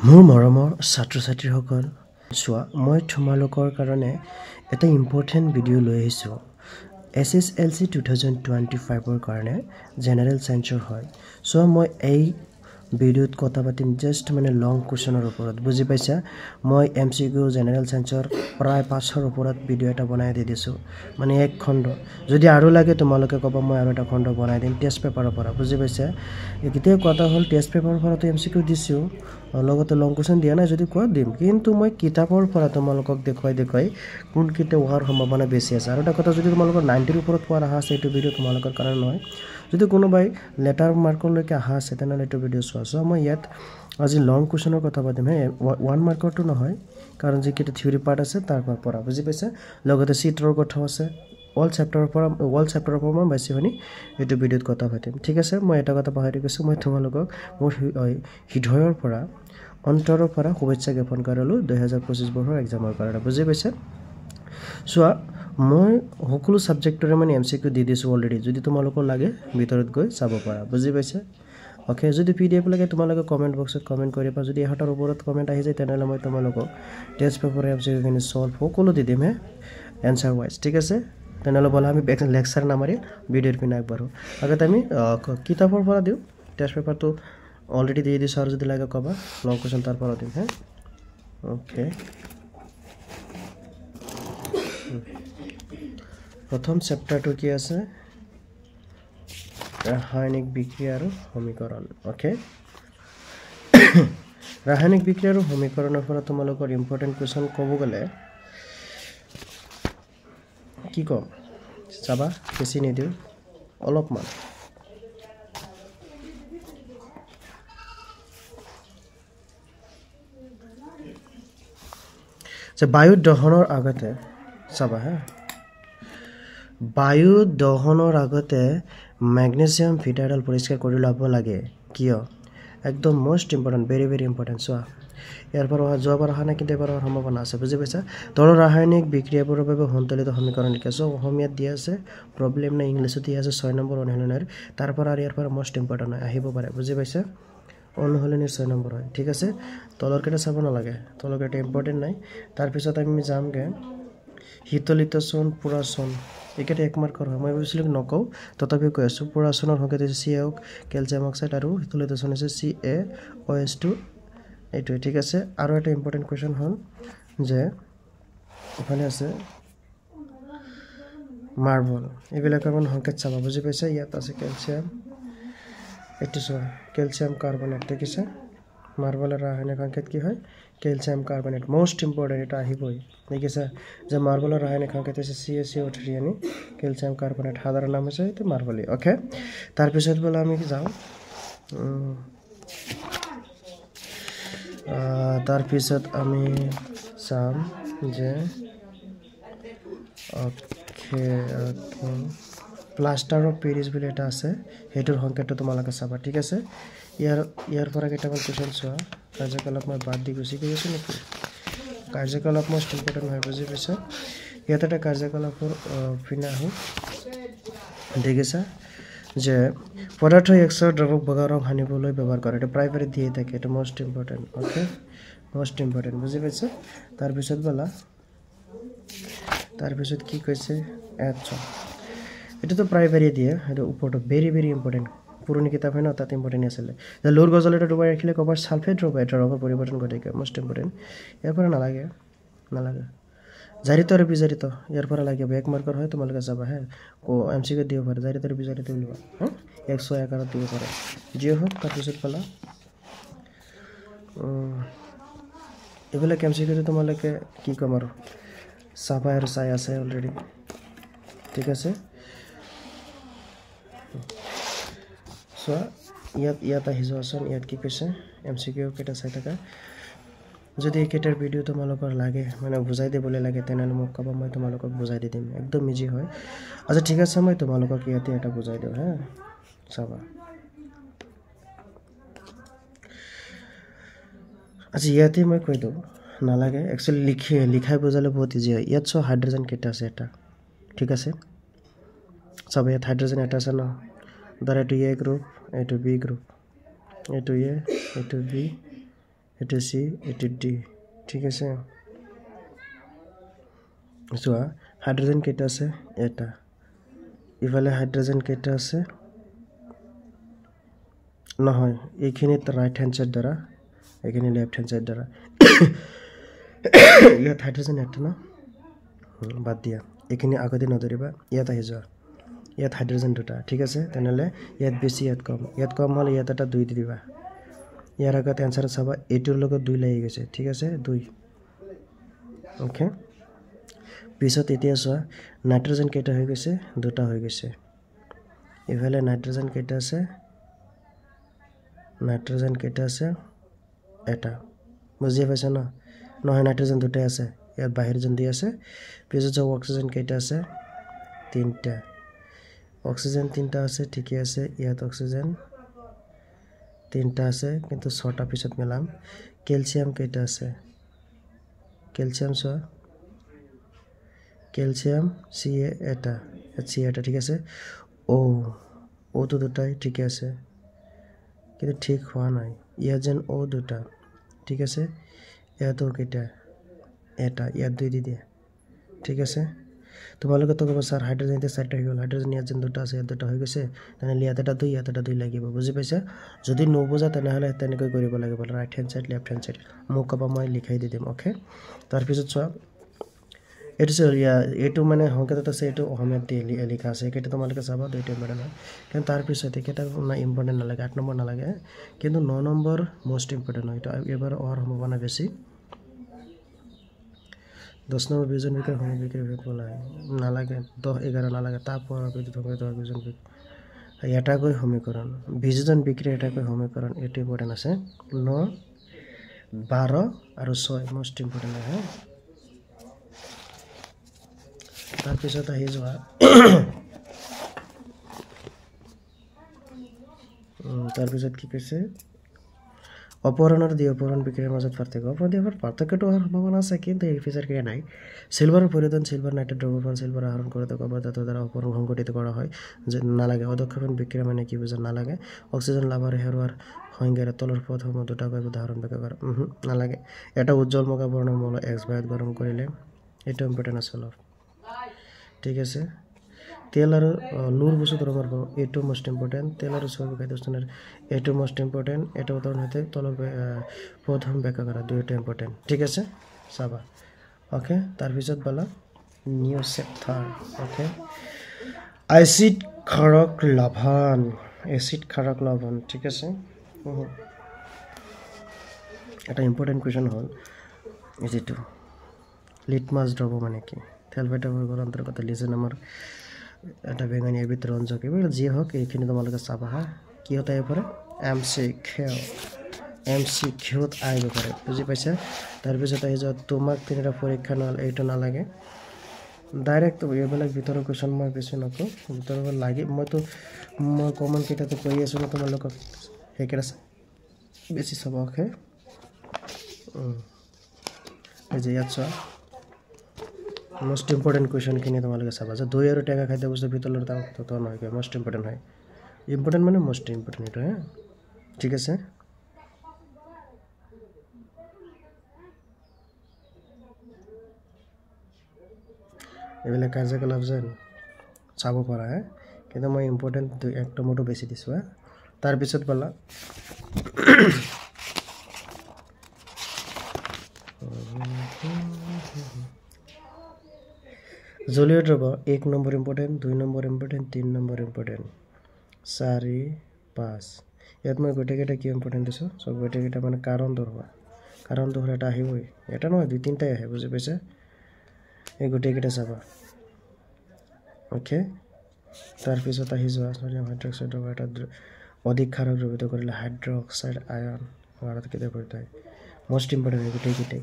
মোৰ মৰমৰ ছাত্ৰ-ছাত্ৰীসকল চোৱা মই তোমালোকৰ কাৰণে এটা ইম্পৰ্টেণ্ট ভিডিঅ' লৈ আহিছোঁ SSLC 2025 ৰ কাৰণে জেনাৰেল সায়েন্সৰ হয় সো মই এই ভিডিঅ'ত কথা পাতিম জাস্ট মানে লং কোৱেশ্চনৰ ওপৰত বুজি পাইছা মই MCQ জেনাৰেল সায়েন্সৰ প্ৰায় 500 ওপৰত ভিডিঅ' এটা বনাই দি দিছো মানে এক খণ্ড যদি আৰু লাগে তোমালোকে কবা মই আৰু এটা খণ্ড বনাই দিম টেষ্ট পেপাৰৰ পৰা বুজি পাইছা এতিয়া কথা হ'ল টেষ্ট পেপাৰৰ পৰা তো MCQ দিছো লগতে লং কোৱেশ্চন দিয়া নাই যদি কোৱা দিম কিন্তু মই কিতাপৰ পৰা তোমালোকক দেখুৱাই কোন কিটা হোৱাৰ সম্ভাৱনা বেছি আছে আৰু এটা কথা যদি তোমালোকৰ 90 ৰ ওপৰত পোৱা আহা আছে এইটো ভিডিঅ' তোমালোকৰ কাৰণে নহয় যদি কোনোবাই লেটাৰ মাৰ্কৰ লৈকে আহা আছে তেনলে এইটো ভিডিঅ' চোৱা সো মই ইয়াত আজি লং কোৱেশ্চনৰ কথা পাতিম হে 1 মাৰ্কৰটো নহয় কাৰণ যি কিটা থিওৰি পাৰ্ট আছে তাৰ পৰা বুজি পাইছা লগতে চিটৰৰ কথা আছে অল চেপ্টাৰৰ পৰা মই বেছি হনি এইটো ভিডিঅ'ত কথা পাতিম ঠিক আছে মই এটা কথা পাহৰি গৈছো মই তোমালোকক মোৰ হৃদয়ৰ পৰা অন্তৰৰ পৰা শুভেচ্ছা জ্ঞাপন কৰিলো 2025 বৰ্ষৰ এক্সামৰ কাৰণে বুজি পাইছা সোৱা মই সকলো সাবজেক্টৰে মানে MCQ দি দিছো অলৰেডি যদি তোমালোকৰ লাগে ভিতৰত গৈ চাব পাৰা বুজি পাইছা ওকে যদি PDF লাগে তোমালোকে কমেন্ট বক্সত কমেন্ট কৰিবা যদি এহতৰ ওপৰত কমেন্ট আহি যায় তেনলে মই তোমালোকক টেষ্ট পেপাৰ MCQ খিনি সলভ সকলো দি দিম হে এনসাৰ ওয়াইজ ঠিক আছে তেনলে বলা আমি লেকচাৰ নামাৰি ভিডিঅ'ৰ পিনে আগবাঢ়ো আগতে আমি কিতাপৰ পৰা দিও টেষ্ট পেপাৰটো অলৰেডি দি দিছো আৰু যদি লাগে কবা লং কোৱেশ্চন তাৰ পৰা দিম হে ওকে প্ৰথম চেপ্টাৰটো কি আছে ৰাসায়নিক বিক্ৰিয়া আৰু সমীকৰণ ওকে ৰাসায়নিক বিক্ৰিয়া আৰু সমীকৰণৰ পৰা তোমালোকৰ ইম্পৰ্টেন্ট কোৱেশ্চন ক'ব গলে কি কম চাবা বেছি নিদিও অলপমান যে বায়ু দহনৰ আগতে চাবা হা বায়ু দহনৰ আগতে ম্যাগনেসিয়াম ফিটাৰডাল পৰিষ্কাৰ কৰি ল'ব লাগে কিয় একদম মোস্ট ইম্পৰ্টেন্ট ভেৰি ইম্পৰ্টেন্ট সোৱা ইয়াৰ পৰা যোৱাবাৰ হানা কিন্তু এবাৰ সম্ভাৱনা আছে বুজি পাইছা তলৰ ৰাসায়নিক বিক্ৰিয়াবোৰৰ বাবে সন্তুলিত সমীকৰণ লিখা সো অসমীয়াত দিয়া আছে প্ৰবলেম নাই ইংলিছত দিয়া আছে 6 নম্বৰ অনুশীলনৰ তাৰ পৰা আৰু ইয়াৰ পৰা মোস্ট ইম্পৰ্টেন্ট আহিব পাৰে বুজি পাইছা অনুশীলনৰ 6 নম্বৰ হয় ঠিক আছে তলৰ কেটা চাব না লাগে তলৰ কেটা ইম্পৰ্টেন্ট নাই তাৰ পিছত আমি যামগে হিতলিত চোন পুৰা চোন একেটা এক মাৰ্কৰ হয় মই ভাবিছিলো নকও তথাপি কৈ আছো পুৰা চোনৰ সংকেত আছে CaO ক্যালসিয়াম অক্সাইড আৰু হিতলিত চোন আছে CaOS2 এইটো ঠিক আছে আৰু এটা ইম্পৰ্টেন্ট কোৱেশ্চন হল যে ওখানে আছে মাৰ্বল এবিলাকৰ মান সংকেত চাবা বুজি পাইছা ইয়াত আছে ক্যালসিয়াম এইটো চোৱা ক্যালসিয়াম কাৰ্বনেট ঠিক আছে মাৰ্বলৰ ৰাসায়নিক সংকেত কি হয় ক্যালসিয়াম কাৰ্বনেট মোস্ট ইম্পৰ্টেন্ট এটা আহিবই ঠিক আছে যে মাৰ্বলৰ ৰাসায়নিক সংকেত আছে CaCO3 আনি ক্যালসিয়াম কাৰ্বনেট সাধাৰণ নাম আছে এটো মাৰ্বলি ওকে তাৰ পিছত বলা আমি যাও তাৰ পিছত আমি চাম যে ওকে প্লাষ্টাৰ অফ পেৰিছ বুলি এটা আছে হেতুৰ সংকেতটো তোমালোকে চাবা ঠিক আছে ইয়াৰ পৰা কেইটামান কোৱেশ্চন চোৱা কাৰ্যকলাপ মই বাদ দি গুছি গৈছো নেকি কাৰ্যকলাপ মোস্ট ইম্পৰ্টেন্ট হয় বুজি পাইছা ইয়াত এটা কাৰ্যকলাপৰ পিনা আহো দেখিছা যে পদাৰ্থ এক্সৰ দ্ৰৱক বগা ৰং হানিবলৈ ব্যৱহাৰ কৰে এটা প্ৰাইমাৰী দিয়ে থাকে এটা most important okay most important বুজি পাইছা তাৰ পিছত বলা তাৰ পিছত কি কৈছে আচ্ছা এটা তো প্ৰাইমাৰী দিয়ে এটা ওপৰটো ভেৰি ইম্পৰ্টেন্ট পুৰণি কিতাপ হয় না তাতে ইম্পৰ্টেন্ট আছিল যে লোৰ গজলটা ডুবাই ৰাখিলে কপাৰ সালফেট ৰবা এটা ৰঙৰ পৰিৱৰ্তন ঘটে মোস্ট ইম্পৰ্টেন্ট ইয়াৰ পৰা নালাগে জাৰিত আৰু বিজাৰিত ইয়াৰ পৰা লাগিব এক মাৰ্কৰ হয় তোমালোকে চাবা হে MCQ দিব পাৰে জাৰিত আৰু বিজাৰিত উলিবা 111 দিব পাৰে জিও হক তাৰ পিছত পালা এবিলাক MCQ তোমালোকে কি কম আৰু চাবা আৰু চাই আছে অলৰেডি ঠিক আছে সো ইয়াত আহিছো আসন ইয়াত কি কৈছে MCQ কেটা চাই থাকা যদি একেটাৰ ভিডিও তোমালোকৰ লাগে মানে বুজাই দিবলৈ লাগে তেনলে মোক কবা মই তোমালোকক বুজাই দি দিম একদম ইজি হয় আচ্ছা ঠিক আছে মই তোমালোকক ইয়াতে এটা বুজাই দিও হা চাবা আচ্ছা ইয়াতে মই কৈ দিও নালাগে একচুয়ালি লিখাই বুজালে বহুত ইজি হয় ইয়াত সো হাইড্ৰোজেন কেটা আছে এটা ঠিক আছে সব ইয়াত হাইড্ৰোজেন এটা আছে না ধৰ এটো A গ্ৰুপ এটো B গ্ৰুপ এটো A এটো B এটো সি এটো ডি ঠিক আছে চোৱা হাইড্ৰোজেন কেইটা আছে এটা ইফালে হাইড্ৰোজেন কেইটা আছে নহয় এইখিনিত ৰাইট হ্যান্ড সাইড দ্বাৰা এইখিনি লেফট হ্যান্ড সাইড দ্বাৰা ইয়াত হাইড্ৰোজেন এটা না বাদ দিয়া এইখিনি আগতে নধৰিবা ইয়াত আহি যোৱা ইয়াত হাইড্ৰোজেন দুটা ঠিক আছে তেনেহলে ইয়াত বেছি ইয়াত কম হলে ইয়াত এটা 2 দি দিবা ইয়াৰ আগত आंसर চাবা এটোৰ লগত 2 লাগি গৈছে ঠিক আছে 2 ওকে পিছত এতিয়া চোৱা নাইট্ৰোজেন কেইটা হৈ গৈছে দুটা হৈ গৈছে ইফালে নাইট্ৰোজেন কেইটা আছে এটা বুজি পাইছা না নহয় নাইট্ৰোজেন দুটা আছে ইয়াত বাহিৰ জন্দি আছে পিছত যে অক্সিজেন কেইটা আছে তিনটা অক্সিজেন তিনটা আছে ঠিকই আছে ইয়াত অক্সিজেন তিনটা আছে কিন্তু ছটা পিছত মিলাম ক্যালসিয়াম কেইটা আছে ক্যালসিয়াম সো ক্যালসিয়াম Ca এটা Ca এটা ঠিক আছে ও তো দুটাই ঠিক আছে কিন্তু ঠিক হওয়া নাই ইয়াত যেন ও দুটা ঠিক আছে ইয়াতো কেইটা এটা ইয়াত 2 দি দিয়া ঠিক আছে তোমালোকে তো কব স্যার হাইড্ৰোজেন তে সাইড হৈ গল হাইড্ৰোজেন ইয়াত যেন দুটা আছে ইয়াত দুটা হৈ গৈছে তেনে ইয়াত এটা 2 ইয়াত এটা 2 লাগিব বুজি পাইছা যদি নবুজা তেনেহলে তেনেকৈ কৰিব লাগিব right hand side left hand side মোক কবা মই লিখাই দি দিম ওকে তাৰ পিছত চোৱা এটো মানে সংকেতত আছে এটো অসমীয়াত দিয়ে লিখা আছে কেটা তোমালোকে চাবা দুইটা ইম্পৰ্টেন্ট হয় কিন্তু তাৰ পিছত একেটা না ইম্পৰ্টেন্ট নালাগে 8 নম্বৰ নালাগে কিন্তু 9 নম্বৰ মোস্ট ইম্পৰ্টেন্ট হয় এটা এবাৰ অৰ সম্ভাৱনা বেছি 10 নম্বৰ বিজন বিক্ৰ হয় বিক্ৰ হয় নালাগে 10 11 নালাগে তারপর বিদ্যুৎ হবে 10 বিজন এটা কই সমীকরণ বিজন বিক্রিয়া এটা কই সমীকরণ এটো ইম্পৰ্টেন্ট আছে 9 12 আৰু 6 মোস্ট ইম্পৰ্টেন্ট হয় তাৰ পিছত আহি যোৱা তাৰ পিছত কি কৈছে অপহৰণ আৰু দ্বিঅপহৰণ বিক্ৰিয়াৰ মাজত পাৰ্থক্যটো হোৱাৰ সম্ভাৱনা আছে কিন্তু এই ফিচাৰ কি নাই সিলভাৰৰ পৰিৱৰ্তন সিলভাৰ নাইট্ৰেট দ্ৰৱ্যমান সিলভাৰ আহৰণ কৰোঁতে কবাধাতুৰ দ্বাৰা অপহৰণ সংঘটিত কৰা হয় যে নালাগে অদক্ষপণ বিক্ৰিয়া মানে কি বুজা নালাগে অক্সিজেন লাভাৰ হেৰুৱাৰ সংজ্ঞাৰ তলৰ পদসমূহ দুটাকৈ উদাহৰণ ব্যাখ্যা কৰা নালাগে এটা উজ্জ্বল মুগা বৰ্ণৰ মৌল x বায়ুত গৰম কৰিলে এটা ইম্পৰ্টেন্ট আছে অলপ ঠিক আছে তেল আৰু লুৰ বস্তু ৰঙৰ এটো মোস্ট ইম্পৰ্টেন্ট তেল আৰু সব খাদ্যস্থানৰ এটো মোস্ট ইম্পৰ্টেন্ট এটা উদাহৰণ হতে তলৰ প্ৰথম ব্যাখ্যা কৰা দুইটা ইম্পৰ্টেন্ট ঠিক আছে চাবা ওকে তাৰ পিছত বলা নিউ চেপ্টাৰ ওকে এসিড ক্ষাৰক লৱণ ঠিক আছে এটা ইম্পৰ্টেন্ট কোৱেশ্চন হল এজিটো লিটমাছ দ্ৰৱ মানে কি থেলভেটৰ অন্তৰ্গত লিজেন আমাৰ এটা বেঙানীয়া বিতৰণ যোগ এবাৰ যি হওক এইখিনি তোমালোকে চাবা হা কি হতা এবাৰে এমসিকিউত আইব পাৰে বুজি পাইছা তাৰ পিছত আহি যা তোমাক তিনিটা পৰীক্ষা নাল এইটো নালাগে ডাইৰেক্ট এইবিলাক ভিতৰৰ কোৱেশ্চন মই বেছি নকো ভিতৰৰ লাগে মই কমন কেইটাতে কৈ আছো না তোমালোকক হেকেৰা বেছি সবকে এই যে ইয়াত চোৱা মোস্ট ইম্পৰ্টেন্ট কোৱেশ্চন কিনি তোমালোকে চাবা যে দৈ আৰু টেঙা খাদ্য বস্তু ভিতৰৰ দাম তো নহয় মোস্ট ইম্পৰ্টেন্ট হয় ইম্পৰ্টেন্ট মানে মোস্ট ইম্পৰ্টেন্ট এটা হ্যাঁ ঠিক আছে এবিলাক কাৰ্যকলাপ যেন চাব পৰা হ্যাঁ কিন্তু মই ইম্পৰ্টেন্ট একটা মোটো বেছি দিছো হ্যাঁ তাৰ পিছত বলা জলীয় দ্ৰৱ 1 number important 2 number important 3 number important 4 5 ইয়াত মই গোটেইটা কি ইম্পৰ্টেন্ট দিছো সব গোটেইটা মানে কাৰণ দৰৱা এটা আহিবই এটা নহয় দুই তিনটাই আহে বুজি পাইছে এই গোটেইটা চাবা ওকে তাৰ পিছত আহি যোৱা সোডিয়াম হাইড্ৰক্সাইড এটা অধিক ক্ষাৰক দ্ৰৱিত কৰিলে হাইড্ৰক্সাইড আয়ন ভাৰত কেতে পৰিতাই মোস্ট ইম্পৰ্টেন্ট গোটেইটা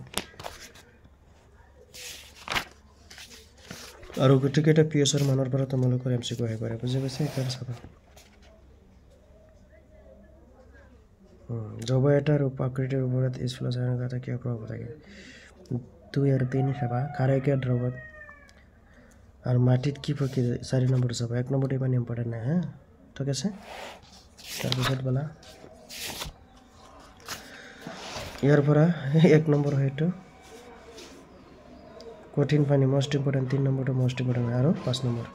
আৰু গোটেইটা পিএছৰ মানৰ পৰা তোমালোকৰ এমসিকিউ আহি পাৰে বুজি পাইছে এটা চাবা জব এটাৰ উপকৃতিৰ ওপৰত ইছফ্লাছ আয়নৰ কথা কি প্ৰভাৱ থাকে 2 আৰু 3 চাবা কাৰকীয় দ্ৰৱত আৰ মাটিত কি প্ৰক্ৰিয়া 4 নম্বৰ চাবা 1 নম্বৰটা ইমান ইম্পৰ্টেন্ট না হ্যাঁ ঠিক আছে তাৰপৰ বলা ইয়াৰ পৰা 1 নম্বৰ হয়তো কঠিন পানী মোস্ট ইম্পৰ্টেণ্ট 3 নম্বৰটো মোস্ট ইম্পৰ্টেণ্ট আৰু 5 নম্বৰ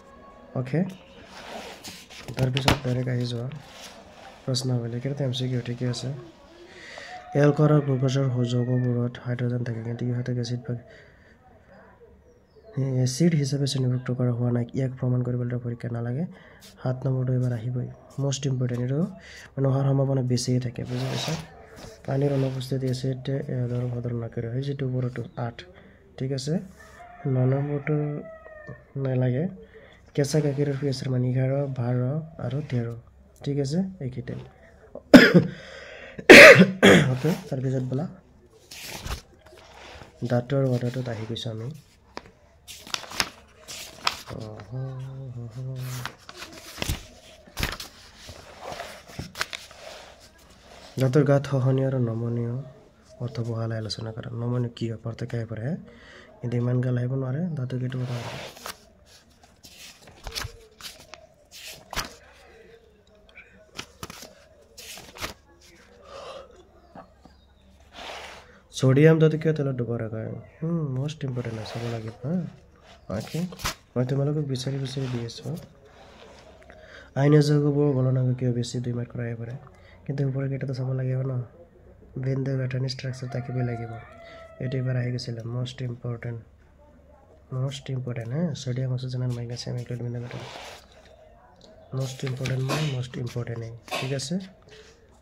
ওকে তাৰপিছত ডাইৰেক্ট আহি যোৱা প্ৰশ্নাৱলী কেইটা MCQ ঠিকে আছে এলকহল আৰু গ্লুকোজৰ যৌগবোৰত হাইড্ৰজেন থাকে কিন্তু ইহঁতে এচিড হিচাপে শ্ৰেণীভুক্ত কৰা হোৱা নাই ইয়াক প্ৰমাণ কৰিবলৈ পৰীক্ষা নালাগে 7 নম্বৰটো এবাৰ আহিবই মোস্ট ইম্পৰ্টেণ্ট এইটো মানে হোৱাৰ সম্ভাৱনা বেছিয়ে থাকে বুজি পাইছা পানীৰ অনুপস্থিতি এচিডে এলকহল সদৰ নকৰে হয় যেটো ওপৰটো 8 ঠিক আছে 9 নম্বৰটো নালাগে কেঁচা গাখীৰৰ পিএইচ মান 11 12 আৰু 13 ঠিক আছে এইকেইটাই ওকে তাৰপিছত বলা দাঁতৰ ৱাটাৰটোত আহি গৈছো আমি দাঁতৰ গাঁত সহনীয় আৰু নমনীয় অৰ্থ বহালৈ আলোচনা কৰা নমনীয় কি পাৰ্থক্য আহি পৰে কিন্তু ইমান গাল আহিব নোৱাৰে দাঁতৰ কেইটো কথা सोडियम दाँत किय तेলত डुबाই ৰাখে মোস্ট ইম্পৰ্টেণ্ট আছে চাব লাগিব ওকে মই তোমালোকক বিচাৰি দি আছো আইনৰ যৌগবোৰ গণনা কিয় বেছি 2 মাৰ্ক কৰা পাৰে কিন্তু ওপৰৰ কেইটাটো চাব লাগিব ন বেন দ্য প্যাটাৰ্ন ষ্ট্ৰাকচাৰ থাকিবই লাগিব এটো এবাৰ আহি গৈছিল মোস্ট ইম্পৰ্টেণ্ট সোডিয়াম অক্সিজেন আৰু magnesium include in the pattern most important ঠিক আছে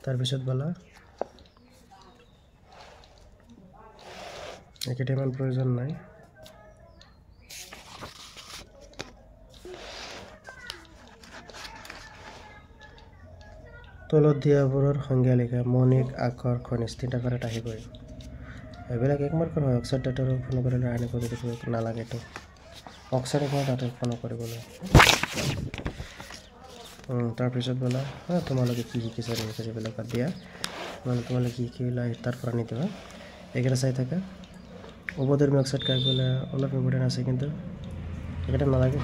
তাৰপিছত বলা একেটা ইমান প্ৰয়োজন নাই তলত দিয়াবোৰৰ সংজ্ঞা লিখা মৌলিক আখৰ খনিজ তিনিটা ঘৰত আহিবই এইবিলাক 1 মাৰ্কৰ হয় অক্সাইড ডাটাৰ ফোন কৰিলে ৰাসায়নিক পদ্ধতি নালাগে তো অক্সাইড ডাটা ফোন কৰিবলৈ তাৰপিছত বলা তোমালোকে কি শিকিছা এইবিলাক বাদ দিয়া মানে তোমালোকে কি শিকিলা তাৰ পৰা নিদিবা একেটা চাই থাকা উপধৰ্মী অক্সাইড কাক বলে অলপ ইম্পৰ্টেণ্ট আছে কিন্তু এটা নালাগে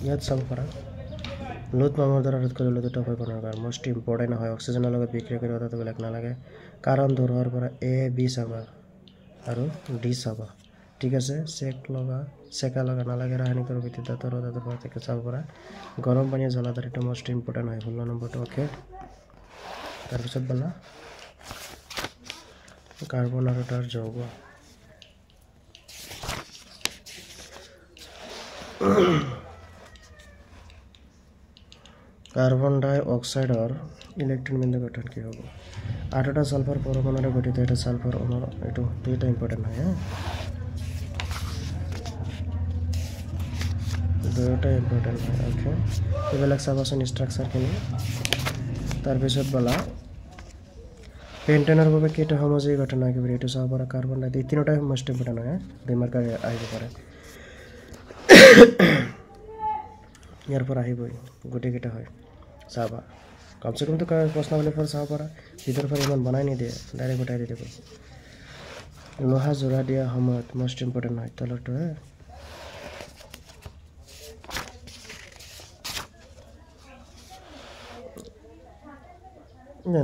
ইয়াত চাব পাৰা লোড মামৰ দ্বাৰা ৰোধ কৰিবলৈ দুটা উপায় বনাব পাৰা মোস্ট ইম্পৰ্টেণ্ট হয় অক্সিজেনৰ লগত বিক্ৰিয়া কৰি কথাটো বেলেগ নালাগে কাৰণ দূৰৰ পৰা A B চাবা আৰু D চাবা ঠিক আছে চেকা লগা নালাগে ৰাসায়নিক আৰু বিদ্যুৎ দাঁতৰ পৰা থেকে চাব পাৰা গৰম পানী জ্বলাদাৰ এটা মোস্ট ইম্পৰ্টেণ্ট হয় 16 নম্বৰটো ওকে তাৰপিছত বলা কাৰ্বন আৰু তাৰ যৌগ কাৰ্বন ডাই অক্সাইডৰ ইলেক্ট্ৰন বিন্দু গঠন কি হ'ব 8টা সালফাৰ পৰমাণুৰে গঠিত এটা সালফাৰ অণুৰ এটো দুইটা ইম্পৰ্টেন্ট হয় দুইটা ইম্পৰ্টেন্ট হয় ওকে এইবিলাক চাবাচোন ষ্ট্ৰাকচাৰ খিনি তাৰপিছত বলা পেন্টেনৰ বাবে কেইটা সমযোজী গঠন হয় কিবা এটো চাব পৰা কাৰ্বন ডাই এই তিনিটা মোস্ট ইম্পৰ্টেন্ট হয় দুই মাৰ্ক আহিব পাৰে ইয়াৰ পৰা আহিবই গোটে কেইটা হয় চাবা কমসে কম তো প্ৰশ্নাৱলী পৰা চাব পৰা ভিতৰ পৰা ইমান বনাই নিদিয়ে ডাইৰেক্ট উঠাই দি দিব লোহা জোৰা দিয়া সময়ত মোস্ট ইম্পৰ্টেন্ট হয় তলৰটো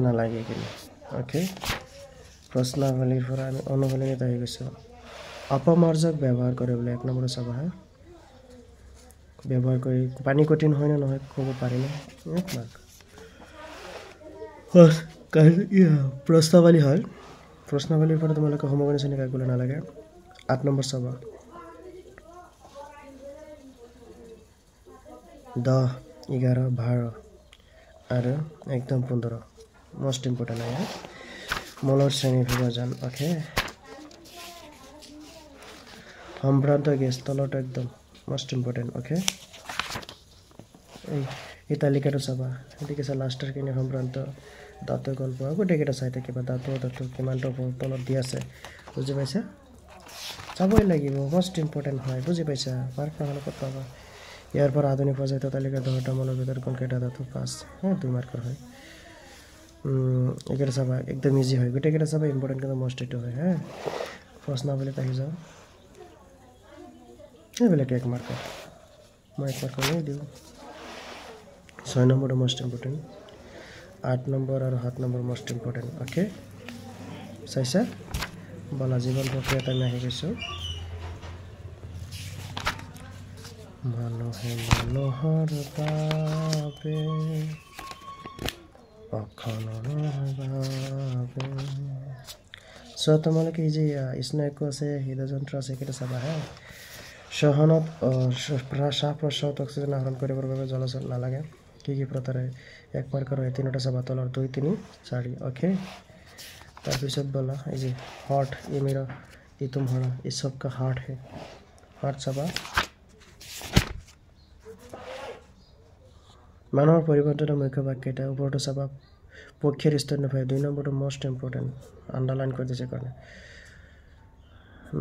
নালাগে কিন্তু ওকে প্ৰশ্নাৱলীৰ পৰা আমি অনুশীলনীত আহি গৈছো অপমাৰ্জক ব্যৱহাৰ কৰিবলৈ 1 নম্বৰ চাবা ব্যৱহাৰ কৰি পানী কঠিন হয় না নহয় ক'ব পাৰিনে 1 মাৰ্ক প্ৰশ্নাৱলী হয় প্ৰশ্নাৱলীৰ পৰা তোমালোকে সমগ্ৰ শ্ৰেণী কাক বলে নালাগে 8 নম্বৰ চাবা 10 11 12 আৰু একদম 15 মোস্ট ইম্পৰ্টেন্ট হয় মলৰ শ্ৰেণী বিভাজন ওকে সম্ভ্ৰান্ত গেছ তলত একদম মোস্ট ইম্পৰ্টেন্ট ওকে এই তালিকাটো চাবা ঠিক আছে লাস্টাৰ কিনে সম্ভ্ৰান্ত দাঁত গল্প গোটে কেইটা চাই থাকিবা দাঁত কিমানটো তলত দি আছে বুজি পাইছা চাবই লাগিব মোস্ট ইম্পৰ্টেন্ট হয় বুজি পাইছা মাৰ্ক নহলে কত পাবা ইয়াৰ পৰা আধুনিক পৰ্যায়ত তালিকা 10টা মলৰ ভিতৰত কোন কেইটা দাঁত পাস 2 মাৰ্কৰ হয় একেটা চাবা একদম ইজি হয় গোটে কেইটা চাবা ইম্পৰ্টেন্ট কিন্তু মোস্ট এটো হয় প্ৰশ্নাৱলীত আহি যাও এইবিলাক 1 মাৰ্ক মই 1 মাৰ্ক লৈ দিও 6 নম্বৰ মোস্ট ইম্পৰ্টেন্ট 8 নম্বৰ আৰু 7 নম্বৰ মোস্ট ইম্পৰ্টেন্ট ওকে চাইছা বলা জীৱন প্ৰক্ৰিয়াত আমি আহি গৈছো মানুহে মানুহৰ বাবে অখনৰ বাবে সো তোমালোকে এই যে স্নায়ুকো আছে হৃদযন্ত্ৰ আছে কেটা চাবা হে সহনত শ্বাস প্ৰশ্বাসত অক্সিজেন আহৰণ কৰিবৰ বাবে জলচল নালাগে কি প্ৰকাৰে এক মাৰ্কৰ হয় তিনটা চাবা তলৰ 2 3 4 ওকে তাৰপিছত বলা এই যে हार्ट ये मेरा ये तुम्हारा ये सबका हार्ट है हार्ट চাবা মানুহৰ পৰিৱৰ্তনৰ মুখ্য বাক্যটা ওপৰটো চাবা পক্ষেৰ স্তন্যপায়ী 2 নম্বৰটো মোস্ট ইম্পৰ্টেন্ট আন্ডাৰলাইন কৰি দিছে কাৰণে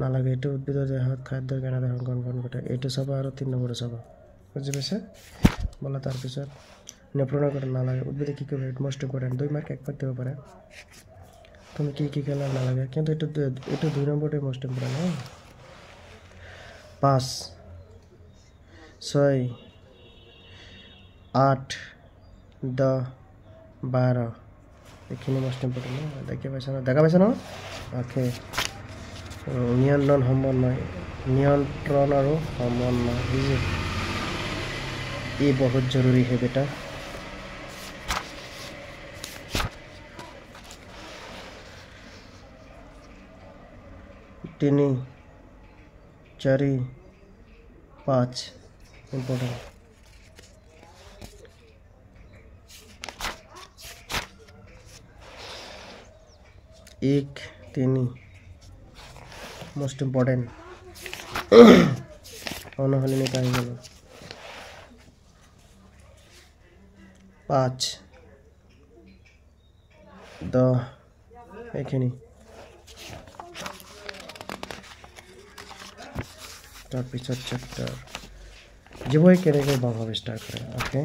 নালাগে এটো উদ্ভিদৰ দেহত খাদ্যৰ কেনেদৰে সংকলন ঘটে এটো চাবা আৰু 3 নম্বৰটো চাবা বুজি পাইছে বলা তাৰ পিছত নেপ্ৰনৰ কথা নালাগে উদ্ভিদে কি কৰে মোস্ট ইম্পৰ্টেন্ট 2 মাৰ্ক 1 মাৰ্ক দিব পাৰে তুমি কি খেলা নালাগে কিন্তু এটো 2 নম্বৰটো মোস্ট ইম্পৰ্টেন্ট 5 6 8 10 12 এখিনি মোস্ট ইম্পৰ্টেন্ট দেখা পাইছা না ওকে নিয়ন্ত্ৰণ সমন্বয় নিয়ন্ত্ৰণ আৰু সমন্বয় ये बहुत जरूरी है बेटा 3 4 5 इम्पोर्टेंट 1 3 मोस्ट इम्पोर्टेंट অনহলি নেতা হয়ে গেল 5 10 এখানে তার পিছত চ্যাপ্টার জীবই কেনেকৈ ভাবে স্টার্ট করে ওকে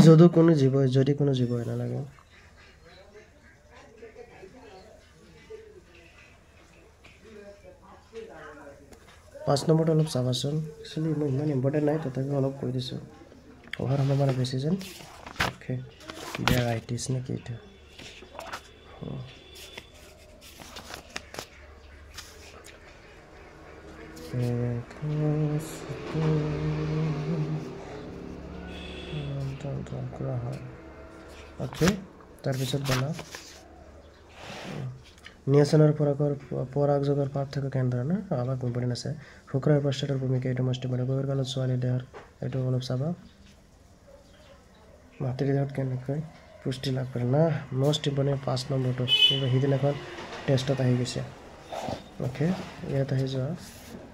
যদি কোনো জীব না লাগে 5 নম্বৰটো অলপ চাবাচোন একচুয়ালি মই ইমান ইম্পৰ্টেন্ট নাই তথাপি অলপ কৈ দিছো ওভাৰ হ'ব মানে প্ৰেচিজন ওকে দেয়াৰ ৰাইটিছ নে কি এটা ওকে তাৰপিছত বলা নিয়াসনৰ পৰাগযোগৰ পাৰ্থক্য কেন্দ্ৰ না অলপ ইম্পৰ্টেন্ট আছে শুক্ৰাণুৰ প্ৰস্তুতৰ ভূমিকা এটো মষ্ট ইম্পৰ্টেন্ট গভীৰ কালত ছোৱালী দেহৰ এটো অলপ চাবা মাতৃ দেহত কেনেকৈ পুষ্টি লাভ কৰে না মষ্ট ইম্পৰ্টেন্ট 5 নম্বৰটো এই হিদিনাখন টেষ্টত আহি গৈছে ওকে ইয়াত আহি যোৱা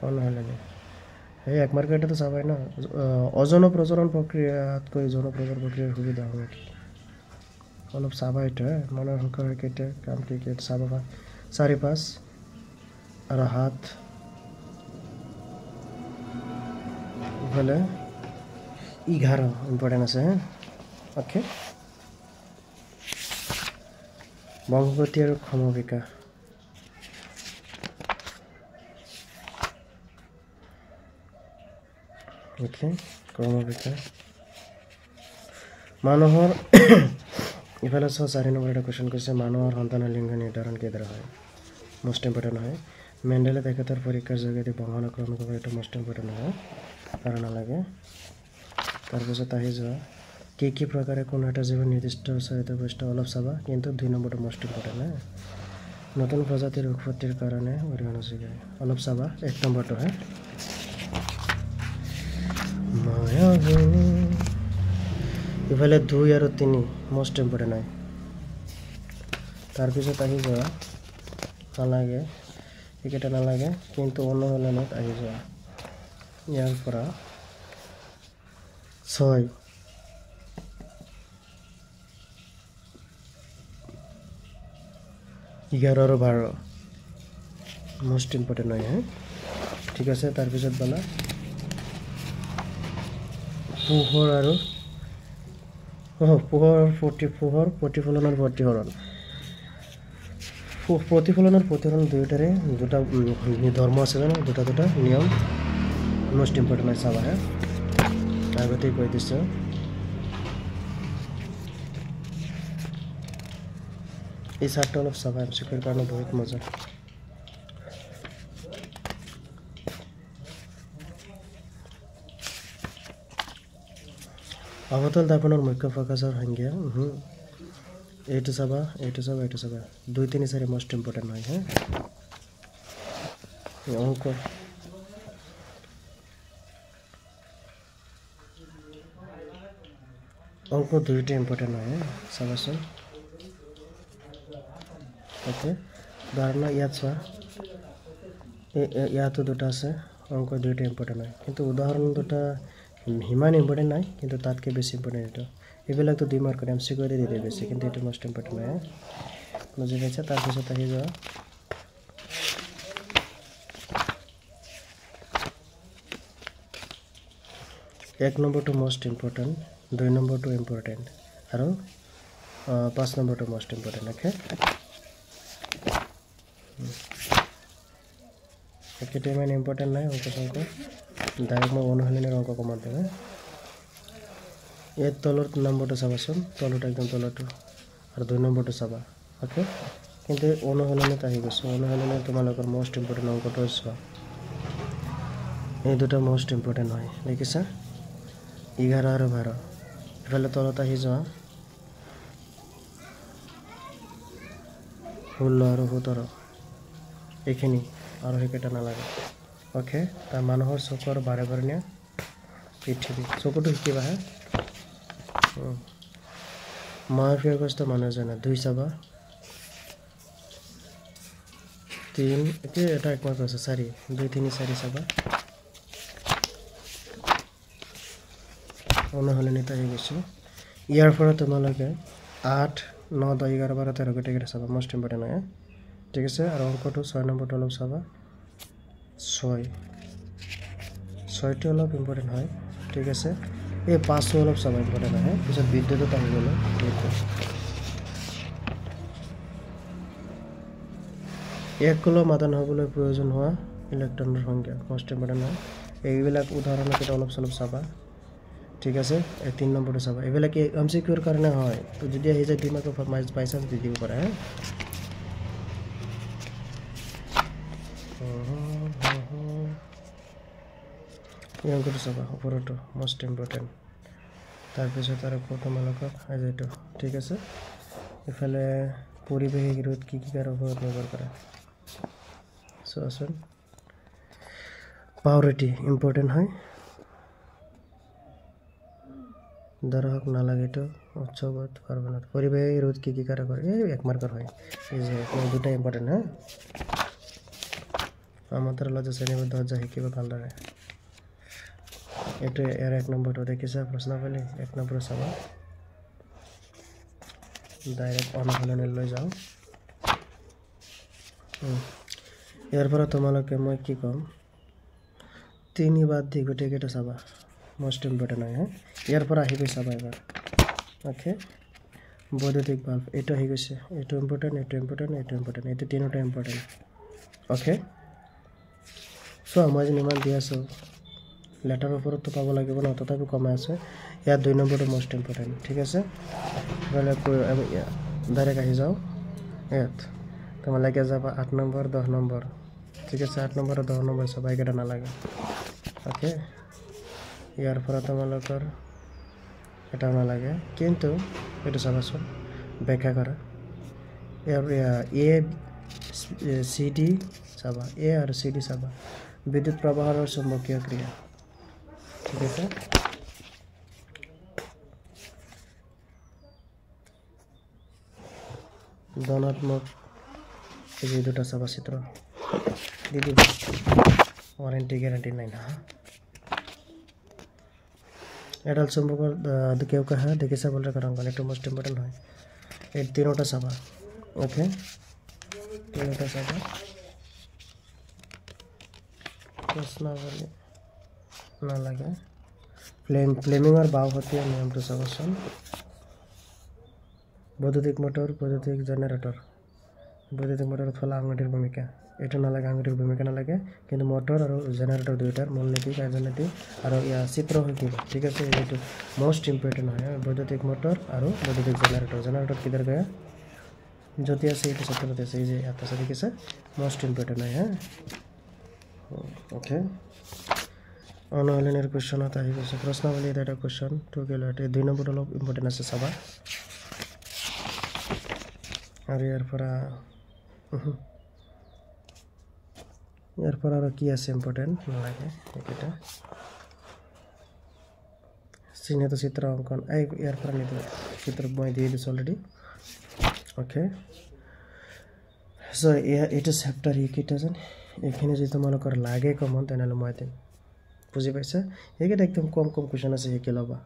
অনহলে এই এক মাৰ্ক এটা তো চাবাই না অজন প্ৰজনন প্ৰক্ৰিয়াতকৈ যৌন প্ৰজনন প্ৰক্ৰিয়াৰ সুবিধা হয় অলপ চাবা এটা মনৰ সংখ্যা কেইটা কাম কি চাবা 4 5 আৰু হাত বলে 11 ইম্পৰ্টেন্ট আছে ওকে বংশগতি আৰু ক্ষমবিকা ওকে ক্ষমবিকা মানুহৰ ইফালে 4 নম্বৰ এটা কোৱেশ্চন কৈছে মানুহৰ সন্তানৰ লিংগ নিৰ্ধাৰণ কেনেদৰে হয় মোস্ট ইম্পৰ্টেন্ট হয় মেন্ডেলে তেখেতৰ পৰীক্ষাৰ যোগেদি বংশানুক্ৰম কৰে এটা মোস্ট ইম্পৰ্টেন্ট হয় আৰু নালাগে তাৰপিছত আহি যোৱা কি প্ৰকাৰে কোনো এটা জীৱন নিৰ্দিষ্ট চাৰিটা বস্তু অলপ চাবা কিন্তু 2 নম্বৰটো মোস্ট ইম্পৰ্টেন্ট হয় নতুন প্ৰজাতিৰ উৎপত্তিৰ কাৰণে অৰিহণা যোগায় অলপ চাবা 1 নম্বৰটো হয় মায়া ইফালে 2 আৰু 3 মোস্ট ইম্পৰ্টেন্ট হয় তাৰপিছত আহি যোৱা নালাগে একেটা নালাগে কিন্তু অনহলনত আহি যোৱা ইয়াৰ পৰা 6 11 আৰু 12 মোস্ট ইম্পৰ্টেন্ট হয় ঠিক আছে তাৰপিছত বলা পোহৰ আৰু প্ৰতিফলনৰ প্ৰতিফলন দুয়োটাৰে দুটা ধৰ্ম আছে না দুটা নিয়ম मोस्ट इम्पोर्टेन्ट है चाबा है আগতেই কৈ দিছো এই চাৰ্টটো অলপ চাবা এমচিকিউৰ কাৰণে বহুত মজা অবতল দাপনৰ মুখ্য ফোকাসৰ সংজ্ঞা এইটো চাবা এইটো চাবা এইটো চাবা 2 3 4 মোস্ট ইম্পৰ্টেন্ট হয় হ্যাঁ অংক অংক দুইটা ইম্পৰ্টেন্ট হয় চাবাচোন ওকে ধাৰণা ইয়াত চোৱা ইয়াতো দুটা আছে অংক দুইটা ইম্পৰ্টেন্ট হয় কিন্তু উদাহৰণ দুটা হিমান ইম্পৰ্টেন্ট নাই কিন্তু তাতকে বেছি ইম্পৰ্টেন্ট এটো এবিলাক তো 2 মাৰ্কৰ এমসিকিউ দি দিলে বেছি কিন্তু এটো মোস্ট ইম্পৰ্টেন্ট হয় বুজি পাইছা তাৰ পিছত আহি যোৱা এক নম্বৰটো মোস্ট ইম্পৰ্টেন্ট 2 নম্বৰটো ইম্পৰ্টেন্ট আৰু 5 নম্বৰটো মোস্ট ইম্পৰ্টেন্ট ওকে একেতে মানে ইম্পৰ্টেন্ট নাই অংক সংক ডাইৰেক্ট মই অনুশীলনৰ অংক কমাত দেব এই তলৰ নম্বৰটো চাবাচোন তলটো একদম তলটো আৰু 2 নম্বৰটো চাবা ওকে কিন্তু অনুশীলনত আহি গৈছে অনুশীলনত তোমালোকৰ মোস্ট ইম্পৰ্টেন্ট অংকটো চোৱা এই দুটা মোস্ট ইম্পৰ্টেন্ট হয় দেখিছা 11 আৰু 12 এফালে তলত আহি যোৱা 16 আৰু 17 এখিনি আৰু হেকেটা নালাগে ওকে তাৰ মানুহৰ চকুৰ বাৰে বাৰে নিয়া পৃথিৱী চকুটো কিবা হে মাফিয়া কষ্ট মানুহ জানা 2 চাবা 3 একে এটা এক মাৰ্ক আছে 4 2 3 4 চাবা অনুশীলনীত আহি গৈছো ইয়াৰ পৰা তোমালোকে 8 9 10 11 12 13 গটেকেটা চাবা মোস্ট ইম্পৰ্টেন্ট হয় ঠিক আছে আৰু অংকটো 6 নম্বৰটো অলপ চাবা 6টো অলপ ইম্পৰ্টেন্ট হয় ঠিক আছে এই 5টো অলপ চাবা ইম্পৰ্টেন্ট হয় পিছত বিদ্যুৎত আহি গ'ল এক কুলম আধান হ'বলৈ প্ৰয়োজন হোৱা ইলেক্ট্ৰনৰ সংখ্যা মোস্ট ইম্পৰ্টেন্ট হয় এইবিলাক উদাহৰণত অলপ চলপ চাবা ঠিক আছে 3 নম্বৰটো চাবা এইবিলাক এমসিকিউৰ কাৰণে হয় তো যদি আহি যায় দিমাগৰ ফৰমাইজ পাইছা দি দিব পাৰা এই অংকটো চাবা ওপৰটো মোস্ট ইম্পৰ্টেন্ট তাৰ পিছত আৰু তোমালোকক আজেটো ঠিক আছে ইফালে পৰিৱেশ ৰোধ কি কাৰক ব্যৱহাৰ কৰা চোৱাচোন পাউৰিটি ইম্পৰ্টেন্ট হয় দৰহক নালাগে তো উৎসৱত পাৰ্বণত পৰিৱেশ ৰোধ কি কাৰক কৰে এক মাৰ্কৰ হয় এই যে দুটা ইম্পৰ্টেন্ট হ্যাঁ আমাদেৰ লজ শ্ৰেণীবদ্ধ যায় কিবা ভালদৰে এটো এৰ এক নম্বৰটো দেখিছা প্ৰশ্নাৱলী এক নম্বৰ চাবা ডাইৰেক্ট অনুশীলন লৈ যাও ইয়াৰ পৰা তোমালোকে মই কি কম 3 বাদ দি গটেকেটা চাবা মোস্ট ইম্পৰ্টেন্ট হয় ইয়াৰ পৰা আহিব চাবা এবাৰ ওকে বৈদ্যুতিক বাল্ব এটো আহি গৈছে এটো ইম্পৰ্টেন্ট এটো ইম্পৰ্টেন্ট এটো ইম্পৰ্টেন্ট এটো তিনটা ইম্পৰ্টেন্ট ওকে সো মই নিমান দি আছো লেটাৰ ওপৰত তো পাব লাগিব না তথাপি কমা আছে ইয়াত 2 নম্বৰটো মোস্ট ইম্পৰ্টেন্ট ঠিক আছে বলে ডাইৰেক্ট আহি যাও ইয়াত তোমালোকে যাবা 8 নম্বৰ 10 নম্বৰ ঠিক আছে 8 নম্বৰ 10 নম্বৰ সবাই কেটা না লাগে ওকে ইয়াৰ পৰা তোমালোকৰ এটা না লাগে কিন্তু এটো চাবাচোন ব্যাখ্যা কৰা ইয়াৰ এ সি ডি চাবা এ আৰু সি ডি চাবা বিদ্যুৎ প্ৰবাহৰ চুম্বকীয় ক্ৰিয়া ঠিক আছে ধনাত্মক এই দুটা চাবা চিত্ৰ দিদি ওয়াৰেন্টি গ্যাৰান্টি নাই না এডাল চুম্বকৰ কেউ কাহা দেখিছা বলৰে কাৰণ এটা মোস্ট ইম্পৰ্টেন্ট হয় এই তিনটা চাবা ওকে তিনটা চাবা প্ৰশ্নাৱলী নালাগে ফ্লেমিঙৰ বাওহতীয়া নিয়মটো চাবচোন বৈদ্যুতিক মোটৰ বৈদ্যুতিক জেনাৰেটৰ বৈদ্যুতিক মোটৰত ফলা আঙুঠিৰ ভূমিকা এইটো নালাগে আঙুঠিৰ ভূমিকা নালাগে কিন্তু মটৰ আৰু জেনাৰেটৰ দুইটাৰ মূলনীতি কাৰ্যনীতি আৰু ইয়াৰ চিত্ৰ শিকিব ঠিক আছে এইটো মোষ্ট ইম্পৰ্টেণ্ট হয় বৈদ্যুতিক মটৰ আৰু বৈদ্যুতিক জেনাৰেটৰ কিদাৰ গয়া যদি আছে এইটো চিত্ৰত আছে এই যে এটা আছে ঠিক আছে মোষ্ট ইম্পৰ্টেণ্ট হয় ওকে অনলাইনৰ কোৱেশ্চন এটা আহি গৈছে প্ৰশ্নাৱলী এটা কোৱেশ্চন টু কেলট এই 2 নম্বৰ অলপ ইম্পৰ্টেণ্ট আছে চাবা আৰু ইয়াৰ পৰা আৰু কি আছে ইম্পৰ্টেণ্ট নালাগে এটা চিহ্নিত চিত্ৰ অংকন এই ইয়াৰ পৰা নিদিওঁ চিত্ৰ মই দিয়ে দিছোঁ অলৰেডি ওকে সো এটা চেপ্টাৰ এইকেইটা যেন এইখিনি যদি তোমালোকৰ লাগে কমন তেনেহ'লে মই দিম বুজি পাইছা এইকেইটা একদম কম কুৱেশ্যন আছে শিকি ল'বা